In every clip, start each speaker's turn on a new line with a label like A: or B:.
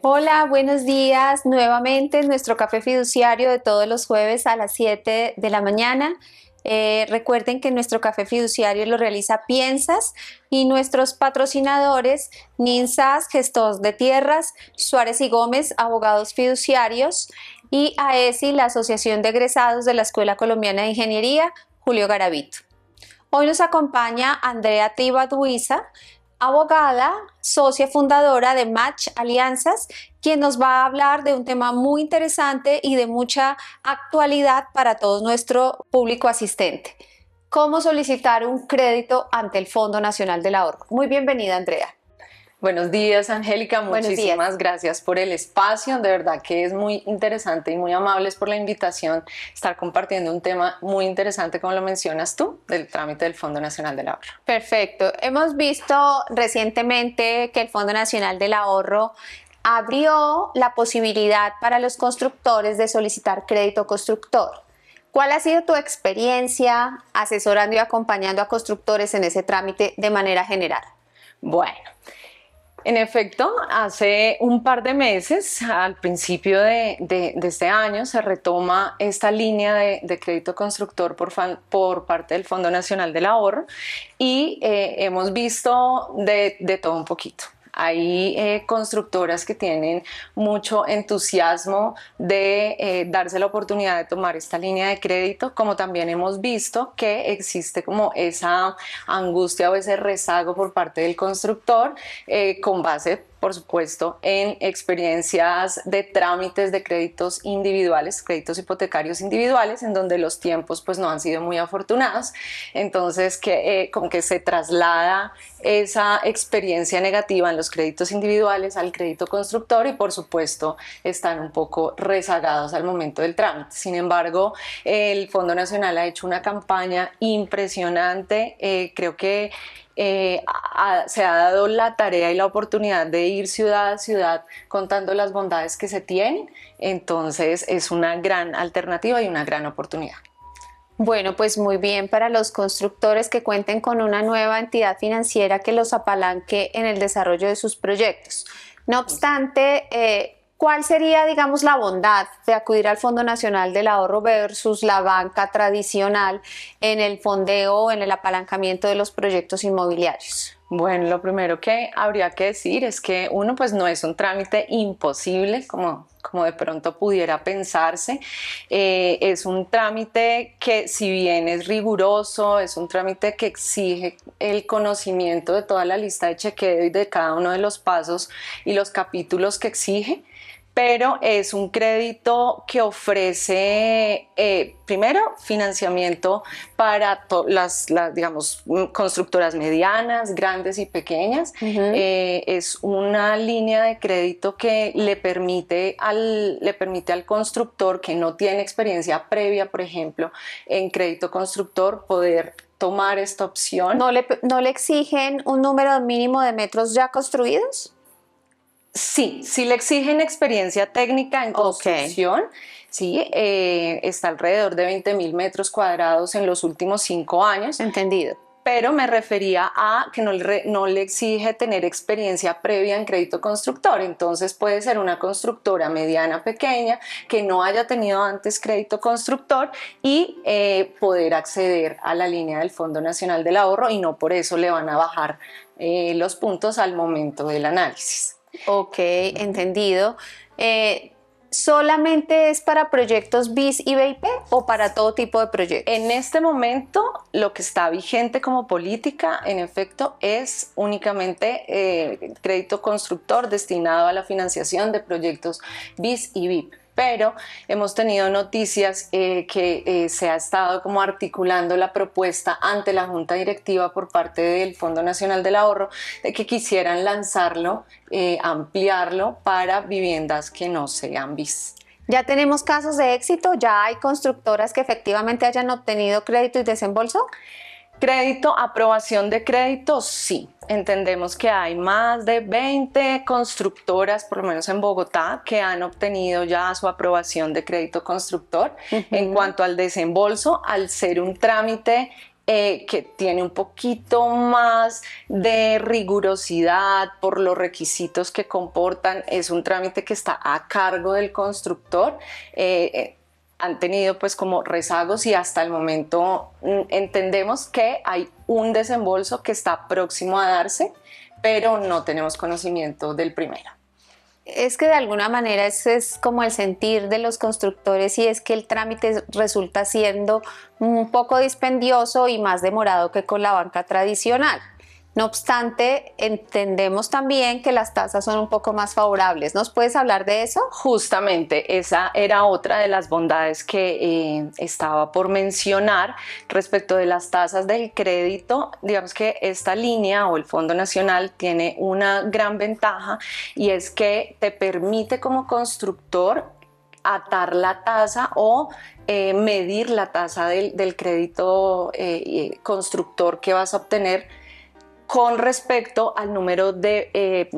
A: Hola, buenos días. Nuevamente en nuestro café fiduciario de todos los jueves a las 7 de la mañana. Recuerden que nuestro café fiduciario lo realiza Piensas y nuestros patrocinadores NINSAS, Gestores de Tierras, Suárez y Gómez, Abogados Fiduciarios y AESI, la Asociación de Egresados de la Escuela Colombiana de Ingeniería, Julio Garavito. Hoy nos acompaña Andrea Tiba Duiza, abogada, socia fundadora de Match Alianzas, quien nos va a hablar de un tema muy interesante y de mucha actualidad para todo nuestro público asistente. ¿Cómo solicitar un crédito ante el Fondo Nacional del Ahorro? Muy bienvenida, Andrea.
B: Buenos días, Angélica.
A: Buenos días.
B: Muchísimas gracias por el espacio. De verdad que es muy interesante y muy amables por la invitación estar compartiendo un tema muy interesante, como lo mencionas tú, del trámite del Fondo Nacional del Ahorro.
A: Perfecto. Hemos visto recientemente que el Fondo Nacional del Ahorro abrió la posibilidad para los constructores de solicitar crédito constructor. ¿Cuál ha sido tu experiencia asesorando y acompañando a constructores en ese trámite de manera general?
B: Bueno, en efecto, hace un par de meses, al principio de este año, se retoma esta línea de crédito constructor por parte del Fondo Nacional del Ahorro y hemos visto de todo un poquito. Hay constructoras que tienen mucho entusiasmo de darse la oportunidad de tomar esta línea de crédito, como también hemos visto que existe como esa angustia o ese rezago por parte del constructor con base, por supuesto, en experiencias de trámites de créditos individuales, créditos hipotecarios individuales, en donde los tiempos pues no han sido muy afortunados. Entonces, como que se traslada esa experiencia negativa en los créditos individuales al crédito constructor y, por supuesto, están un poco rezagados al momento del trámite. Sin embargo, el Fondo Nacional ha hecho una campaña impresionante. Creo que se ha dado la tarea y la oportunidad de ir ciudad a ciudad contando las bondades que se tienen, entonces es una gran alternativa y una gran oportunidad.
A: Bueno, pues muy bien para los constructores que cuenten con una nueva entidad financiera que los apalanque en el desarrollo de sus proyectos. No obstante, ¿cuál sería, digamos, la bondad de acudir al Fondo Nacional del Ahorro versus la banca tradicional en el fondeo o en el apalancamiento de los proyectos inmobiliarios?
B: Bueno, lo primero que habría que decir es que uno pues no es un trámite imposible como de pronto pudiera pensarse. Es un trámite que, si bien es riguroso, es un trámite que exige el conocimiento de toda la lista de chequeo y de cada uno de los pasos y los capítulos que exige, pero es un crédito que ofrece, primero, financiamiento para las digamos, constructoras medianas, grandes y pequeñas. Es una línea de crédito que le permite al constructor que no tiene experiencia previa, por ejemplo, en crédito constructor, poder tomar esta opción.
A: ¿No le exigen un número mínimo de metros ya construidos?
B: Sí, sí le exigen experiencia técnica en construcción. Okay. Sí, está alrededor de 20.000 metros cuadrados en los últimos 5 años.
A: Entendido.
B: Pero me refería a que no le exige tener experiencia previa en crédito constructor. Entonces puede ser una constructora mediana, pequeña, que no haya tenido antes crédito constructor y poder acceder a la línea del Fondo Nacional del Ahorro, y no por eso le van a bajar los puntos al momento del análisis.
A: Ok, entendido. ¿Solamente es para proyectos BIS y BIP o para todo tipo de proyectos?
B: En este momento, lo que está vigente como política, en efecto, es únicamente crédito constructor destinado a la financiación de proyectos BIS y BIP. Pero hemos tenido noticias que se ha estado como articulando la propuesta ante la Junta Directiva por parte del Fondo Nacional del Ahorro de que quisieran lanzarlo, ampliarlo para viviendas que no sean BIS.
A: ¿Ya tenemos casos de éxito? ¿Ya hay constructoras que efectivamente hayan obtenido crédito y desembolso?
B: Crédito, aprobación de crédito, sí. Entendemos que hay más de 20 constructoras, por lo menos en Bogotá, que han obtenido ya su aprobación de crédito constructor. En cuanto al desembolso, al ser un trámite que tiene un poquito más de rigurosidad por los requisitos que comportan. Es un trámite que está a cargo del constructor. Han tenido pues como rezagos y hasta el momento entendemos que hay un desembolso que está próximo a darse, pero no tenemos conocimiento del primero.
A: Es que de alguna manera ese es como el sentir de los constructores, y es que el trámite resulta siendo un poco dispendioso y más demorado que con la banca tradicional. No obstante, entendemos también que las tasas son un poco más favorables. ¿Nos puedes hablar de eso?
B: Justamente, esa era otra de las bondades que estaba por mencionar respecto de las tasas del crédito. Digamos que esta línea o el Fondo Nacional tiene una gran ventaja, y es que te permite como constructor atar la tasa o medir la tasa del crédito constructor que vas a obtener con respecto al número de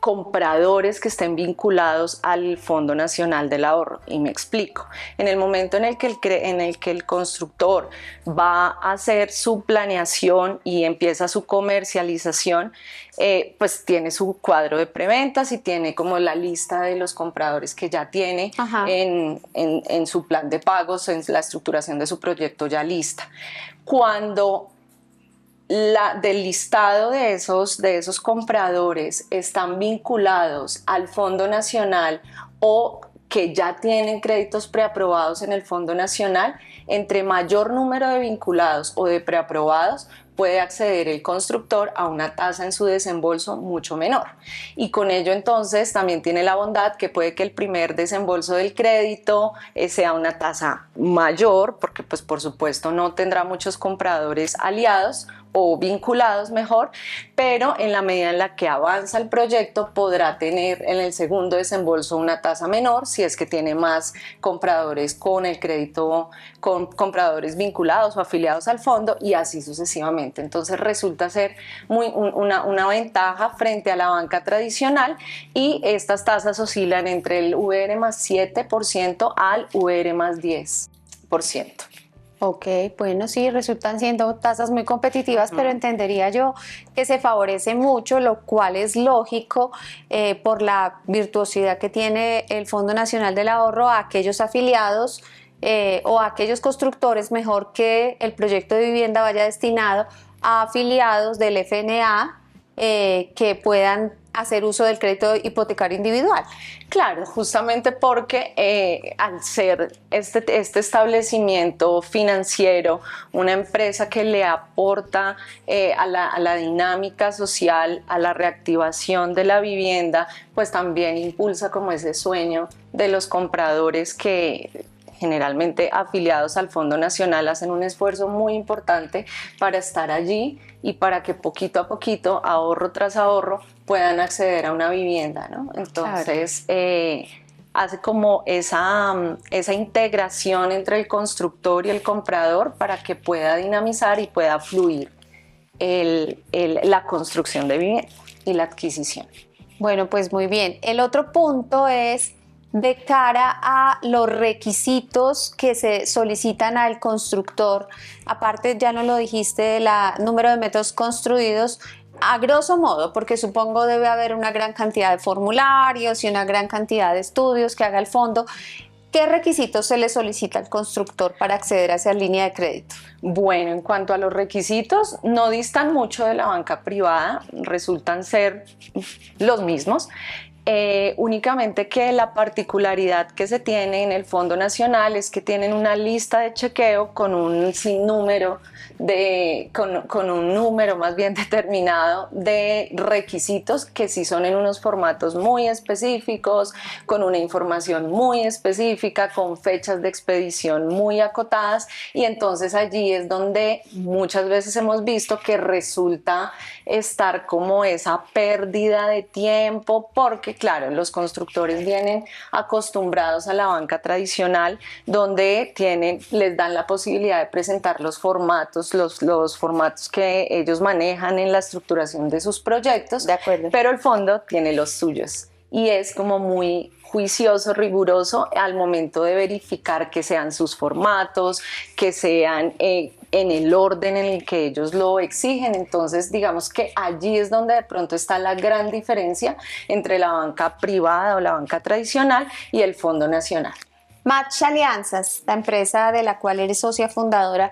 B: compradores que estén vinculados al Fondo Nacional del Ahorro. Y me explico. En el momento en el que el constructor va a hacer su planeación y empieza su comercialización, pues tiene su cuadro de preventas y tiene como la lista de los compradores que ya tiene en su plan de pagos, en la estructuración de su proyecto ya lista. Cuando del listado de esos compradores están vinculados al Fondo Nacional o que ya tienen créditos preaprobados en el Fondo Nacional, entre mayor número de vinculados o de preaprobados, puede acceder el constructor a una tasa en su desembolso mucho menor. Y con ello entonces también tiene la bondad que puede que el primer desembolso del crédito sea una tasa mayor, porque pues por supuesto no tendrá muchos compradores aliados o vinculados mejor, pero en la medida en la que avanza el proyecto podrá tener en el segundo desembolso una tasa menor si es que tiene más compradores con el crédito, con compradores vinculados o afiliados al fondo, y así sucesivamente. Entonces resulta ser una ventaja frente a la banca tradicional, y estas tasas oscilan entre el VR más 7% al VR más 10%.
A: Ok, bueno, sí, resultan siendo tasas muy competitivas, pero entendería yo que se favorece mucho, lo cual es lógico por la virtuosidad que tiene el Fondo Nacional del Ahorro a aquellos afiliados o a aquellos constructores, mejor, que el proyecto de vivienda vaya destinado a afiliados del FNA que puedan hacer uso del crédito hipotecario individual.
B: Claro, justamente porque al ser este establecimiento financiero una empresa que le aporta a la dinámica social, a la reactivación de la vivienda, pues también impulsa como ese sueño de los compradores que generalmente afiliados al Fondo Nacional hacen un esfuerzo muy importante para estar allí y para que poquito a poquito, ahorro tras ahorro, puedan acceder a una vivienda, ¿no? Entonces, claro, hace como esa integración entre el constructor y el comprador para que pueda dinamizar y pueda fluir la construcción de vivienda y la adquisición.
A: Bueno, pues muy bien. El otro punto es de cara a los requisitos que se solicitan al constructor. Aparte, ya no lo dijiste, del número de metros construidos, a grosso modo, porque supongo debe haber una gran cantidad de formularios y una gran cantidad de estudios que haga el fondo. ¿Qué requisitos se le solicita al constructor para acceder a esa línea de crédito?
B: Bueno, en cuanto a los requisitos, no distan mucho de la banca privada, resultan ser los mismos. Únicamente que la particularidad que se tiene en el Fondo Nacional es que tienen una lista de chequeo con un sinnúmero con un número más bien determinado de requisitos que sí son en unos formatos muy específicos, con una información muy específica, con fechas de expedición muy acotadas, y entonces allí es donde muchas veces hemos visto que resulta estar como esa pérdida de tiempo, porque claro, los constructores vienen acostumbrados a la banca tradicional donde les dan la posibilidad de presentar los formatos que ellos manejan en la estructuración de sus proyectos.
A: De acuerdo.
B: Pero el fondo tiene los suyos y es como muy juicioso, riguroso al momento de verificar que sean sus formatos, que sean en el orden en el que ellos lo exigen. Entonces, digamos que allí es donde de pronto está la gran diferencia entre la banca privada o la banca tradicional y el Fondo Nacional.
A: Match Alianzas, la empresa de la cual eres socia fundadora,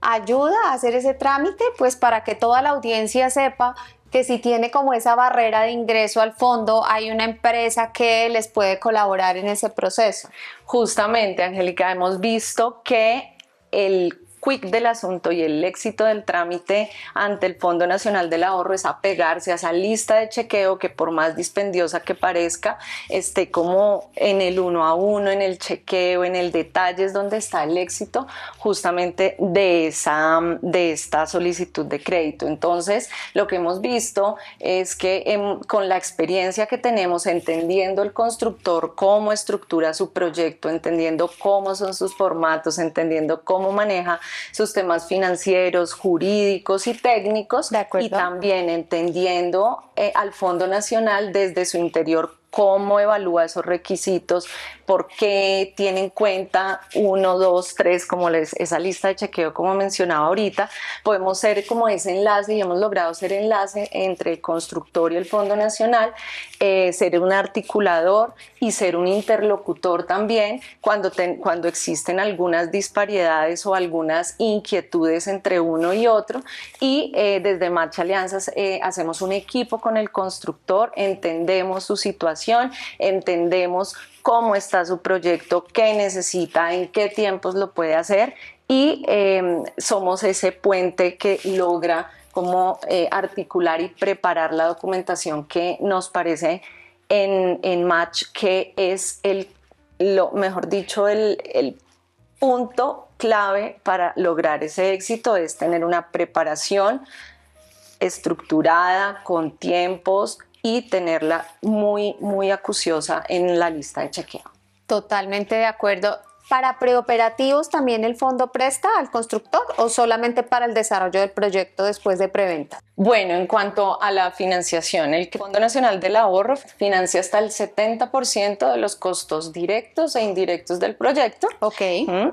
A: ayuda a hacer ese trámite, pues para que toda la audiencia sepa que si tiene como esa barrera de ingreso al fondo, hay una empresa que les puede colaborar en ese proceso.
B: Justamente, Angélica, hemos visto que el quick del asunto y el éxito del trámite ante el Fondo Nacional del Ahorro es apegarse a esa lista de chequeo que, por más dispendiosa que parezca, esté como en el 1 a 1, en el chequeo, en el detalle, es donde está el éxito justamente de esta solicitud de crédito. Entonces, lo que hemos visto es que con la experiencia que tenemos, entendiendo el constructor cómo estructura su proyecto, entendiendo cómo son sus formatos, entendiendo cómo maneja sus temas financieros, jurídicos y técnicos, y también entendiendo al Fondo Nacional desde su interior cómo evalúa esos requisitos, por qué tiene en cuenta 1, 2, 3, como esa lista de chequeo como mencionaba ahorita. Podemos ser como ese enlace y hemos logrado ser enlace entre el constructor y el Fondo Nacional, ser un articulador y ser un interlocutor también cuando existen algunas disparidades o algunas inquietudes entre uno y otro, y desde Match Alianzas hacemos un equipo con el constructor, entendemos su situación, entendemos cómo está su proyecto, qué necesita, en qué tiempos lo puede hacer, y somos ese puente que logra como articular y preparar la documentación que nos parece en Match que es el punto clave para lograr ese éxito, es tener una preparación estructurada, con tiempos, y tenerla muy, muy acuciosa en la lista de chequeo.
A: Totalmente de acuerdo. ¿Para preoperativos también el fondo presta al constructor o solamente para el desarrollo del proyecto después de preventa?
B: Bueno, en cuanto a la financiación, el Fondo Nacional del Ahorro financia hasta el 70% de los costos directos e indirectos del proyecto,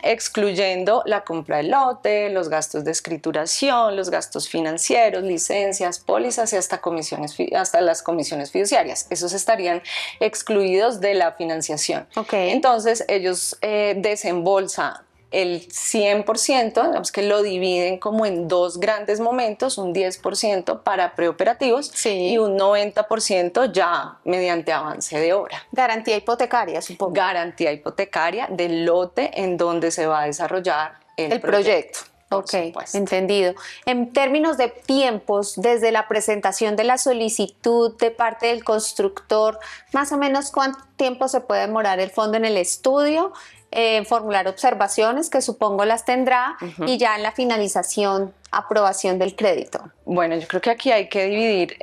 B: excluyendo la compra del lote, los gastos de escrituración, los gastos financieros, licencias, pólizas y hasta las comisiones fiduciarias. Esos estarían excluidos de la financiación. Entonces, ellos desembolsan el 100%, digamos que lo dividen como en dos grandes momentos, un 10% para preoperativos y un 90% ya mediante avance de obra.
A: Garantía hipotecaria, supongo.
B: Garantía hipotecaria del lote en donde se va a desarrollar el proyecto.
A: Ok, entendido. En términos de tiempos, desde la presentación de la solicitud de parte del constructor, más o menos ¿cuánto tiempo se puede demorar el fondo en el estudio, formular observaciones, que supongo las tendrá, y ya en la finalización, aprobación del crédito?
B: Bueno, yo creo que aquí hay que dividir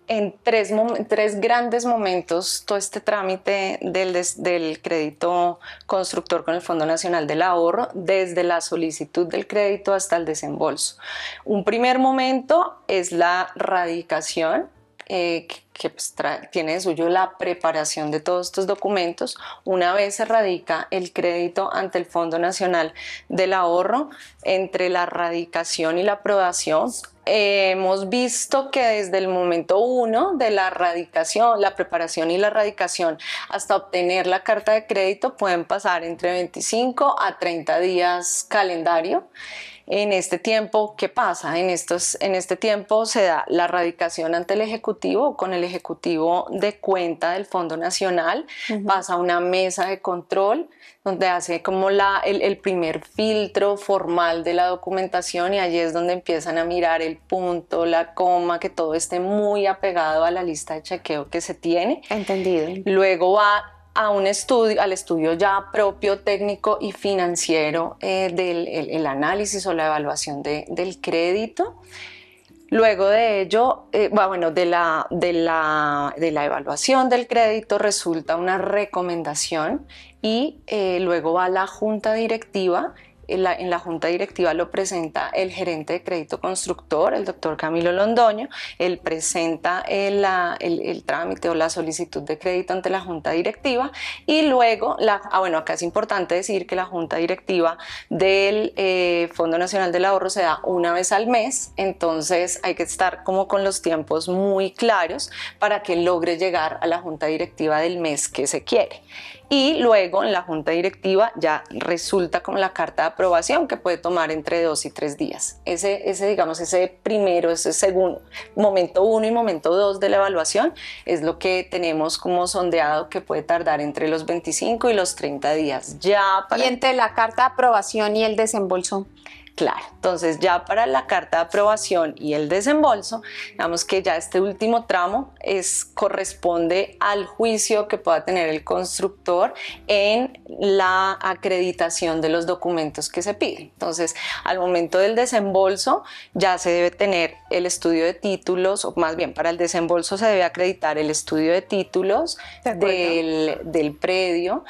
B: en tres grandes momentos todo este trámite del crédito constructor con el Fondo Nacional del Ahorro, desde la solicitud del crédito hasta el desembolso. Un primer momento es la radicación, que pues tiene de suyo la preparación de todos estos documentos. Una vez se radica el crédito ante el Fondo Nacional del Ahorro, entre la radicación y la aprobación, hemos visto que desde el momento 1 de la radicación, la preparación y la radicación, hasta obtener la carta de crédito pueden pasar entre 25 a 30 días calendario. En este tiempo, ¿qué pasa? En este tiempo se da la radicación ante el Ejecutivo, con el Ejecutivo de cuenta del Fondo Nacional, pasa a una mesa de control donde hace como el primer filtro formal de la documentación, y allí es donde empiezan a mirar el punto, la coma, que todo esté muy apegado a la lista de chequeo que se tiene.
A: Entendido.
B: Luego va al estudio ya propio técnico y financiero del análisis o la evaluación del crédito. Luego de ello, de la evaluación del crédito resulta una recomendación, y luego va a la junta directiva, en la junta directiva lo presenta el gerente de crédito constructor, el doctor Camilo Londoño. Él presenta el trámite o la solicitud de crédito ante la junta directiva y luego, bueno, acá es importante decir que la junta directiva del Fondo Nacional del Ahorro se da una vez al mes, entonces hay que estar como con los tiempos muy claros para que logre llegar a la junta directiva del mes que se quiere. Y luego en la junta directiva ya resulta como la carta de aprobación, que puede tomar entre 2 y 3 días. Ese primero, ese segundo, momento 1 y momento 2 de la evaluación es lo que tenemos como sondeado, que puede tardar entre los 25 y los 30 días.
A: Y entre la carta de aprobación y el desembolso.
B: Claro, entonces ya para la carta de aprobación y el desembolso, digamos que ya este último tramo corresponde al juicio que pueda tener el constructor en la acreditación de los documentos que se piden. Entonces, al momento del desembolso ya se debe tener el estudio de títulos, o más bien para el desembolso se debe acreditar el estudio de títulos del predio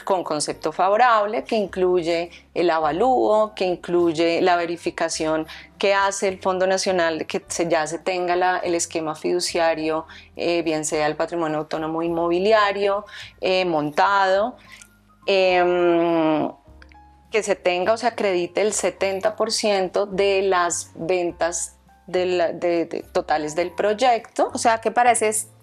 B: con concepto favorable, que incluye el avalúo, que incluye la verificación que hace el Fondo Nacional, que ya se tenga el esquema fiduciario, bien sea el patrimonio autónomo inmobiliario montado, que se tenga o se acredite el 70% de las ventas totales del proyecto.
A: O sea que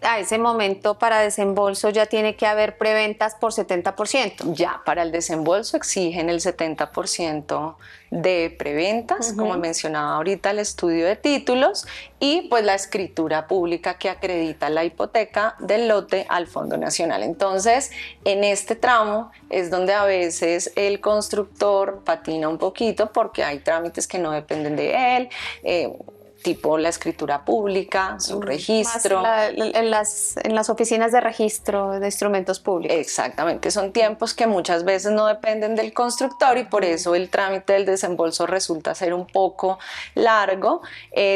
A: a ese momento para desembolso ya tiene que haber preventas por 70%.
B: Ya para el desembolso exigen el 70% de preventas, como mencionaba ahorita, el estudio de títulos y pues la escritura pública que acredita la hipoteca del lote al Fondo Nacional. Entonces, en este tramo es donde a veces el constructor patina un poquito porque hay trámites que no dependen de él, tipo la escritura pública, su registro.
A: En las oficinas de registro de instrumentos públicos.
B: Exactamente, son tiempos que muchas veces no dependen del constructor y por eso el trámite del desembolso resulta ser un poco largo.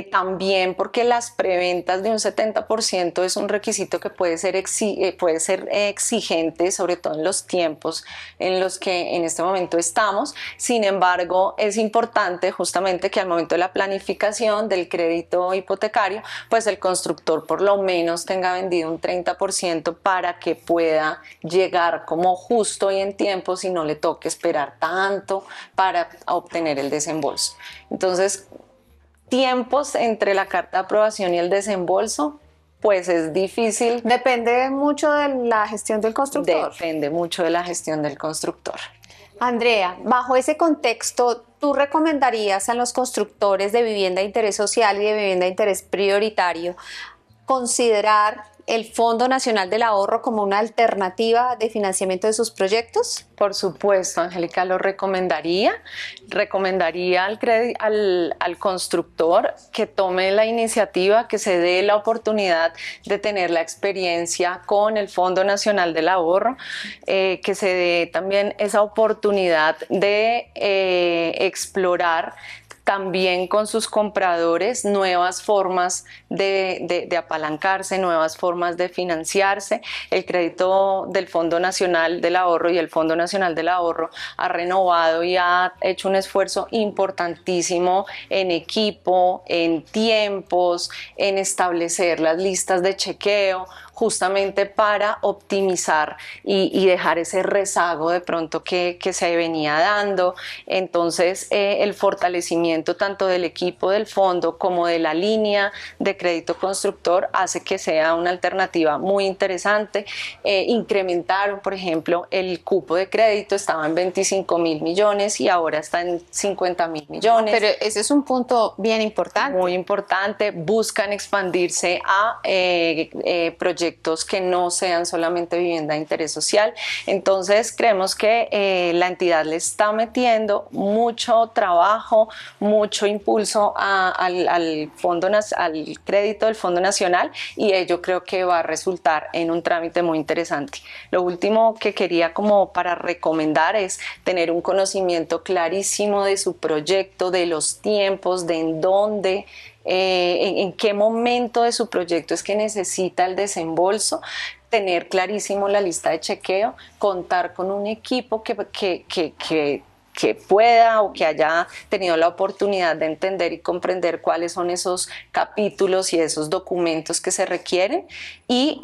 B: También porque las preventas de un 70% es un requisito que puede ser exigente, sobre todo en los tiempos en los que en este momento estamos. Sin embargo, es importante justamente que al momento de la planificación del crédito hipotecario, pues el constructor por lo menos tenga vendido un 30% para que pueda llegar como justo y en tiempo, si no le toque esperar tanto para obtener el desembolso. Entonces, tiempos entre la carta de aprobación y el desembolso, pues es difícil.
A: Depende mucho de la gestión del constructor.
B: Depende mucho de la gestión del constructor.
A: Andrea, bajo ese contexto, ¿tú recomendarías a los constructores de vivienda de interés social y de vivienda de interés prioritario considerar el Fondo Nacional del Ahorro como una alternativa de financiamiento de sus proyectos?
B: Por supuesto, Angélica, lo recomendaría. Recomendaría al constructor que tome la iniciativa, que se dé la oportunidad de tener la experiencia con el Fondo Nacional del Ahorro, que se dé también esa oportunidad de explorar también con sus compradores nuevas formas de apalancarse, nuevas formas de financiarse. El crédito del Fondo Nacional del Ahorro y el Fondo Nacional del Ahorro ha renovado y ha hecho un esfuerzo importantísimo en equipo, en tiempos, en establecer las listas de chequeo, justamente para optimizar y dejar ese rezago de pronto que se venía dando. Entonces, el fortalecimiento tanto del equipo del fondo como de la línea de crédito constructor hace que sea una alternativa muy interesante. Incrementaron, por ejemplo, el cupo de crédito, estaba en 25.000 millones y ahora está en 50.000 millones.
A: Pero ese es un punto bien importante.
B: Muy importante. Buscan expandirse a proyectos que no sean solamente vivienda de interés social. Entonces creemos que la entidad le está metiendo mucho trabajo, mucho impulso al crédito del Fondo Nacional y ello creo que va a resultar en un trámite muy interesante. Lo último que quería como para recomendar es tener un conocimiento clarísimo de su proyecto, de los tiempos, de en dónde, en qué momento de su proyecto es que necesita el desembolso, tener clarísimo la lista de chequeo, contar con un equipo que que pueda o que haya tenido la oportunidad de entender y comprender cuáles son esos capítulos y esos documentos que se requieren, y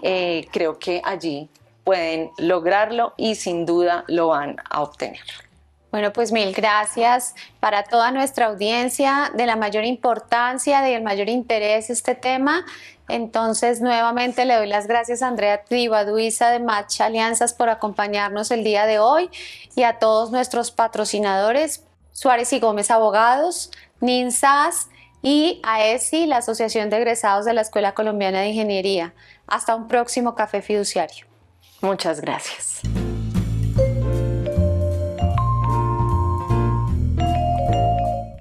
B: creo que allí pueden lograrlo y sin duda lo van a obtener.
A: Bueno, pues mil gracias para toda nuestra audiencia, de la mayor importancia, del mayor interés este tema. Entonces, nuevamente le doy las gracias a Andrea Tribaduiza de Match Alianzas por acompañarnos el día de hoy, y a todos nuestros patrocinadores, Suárez y Gómez Abogados, NINSAS y AESI, la Asociación de Egresados de la Escuela Colombiana de Ingeniería. Hasta un próximo Café Fiduciario.
B: Muchas gracias.